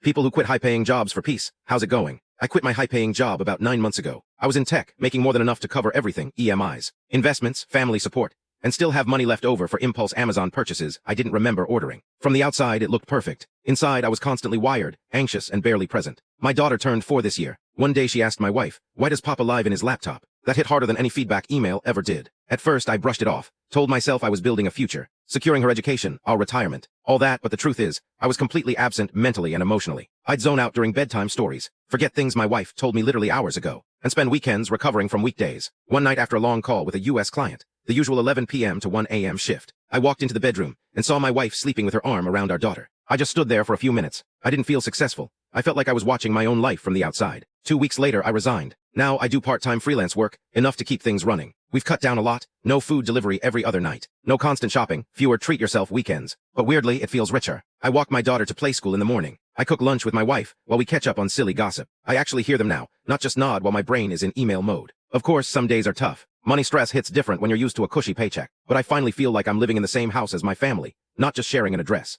People who quit high-paying jobs for peace. How's it going? I quit my high-paying job about 9 months ago. I was in tech, making more than enough to cover everything, EMIs, investments, family support, and still have money left over for impulse Amazon purchases I didn't remember ordering. From the outside, it looked perfect. Inside, I was constantly wired, anxious, and barely present. My daughter turned 4 this year. One day she asked my wife, "Why does Papa live in his laptop?" That hit harder than any feedback email ever did. At first, I brushed it off, told myself I was building a future, securing her education, our retirement, all that, but the truth is, I was completely absent mentally and emotionally. I'd zone out during bedtime stories, forget things my wife told me literally hours ago, and spend weekends recovering from weekdays. One night after a long call with a US client, the usual 11 p.m. to 1 a.m. shift, I walked into the bedroom and saw my wife sleeping with her arm around our daughter. I just stood there for a few minutes. I didn't feel successful. I felt like I was watching my own life from the outside. 2 weeks later, I resigned. Now I do part-time freelance work, enough to keep things running. We've cut down a lot, no food delivery every other night, no constant shopping, fewer treat-yourself weekends. But weirdly, it feels richer. I walk my daughter to play school in the morning. I cook lunch with my wife while we catch up on silly gossip. I actually hear them now, not just nod while my brain is in email mode. Of course, some days are tough. Money stress hits different when you're used to a cushy paycheck, but I finally feel like I'm living in the same house as my family, not just sharing an address.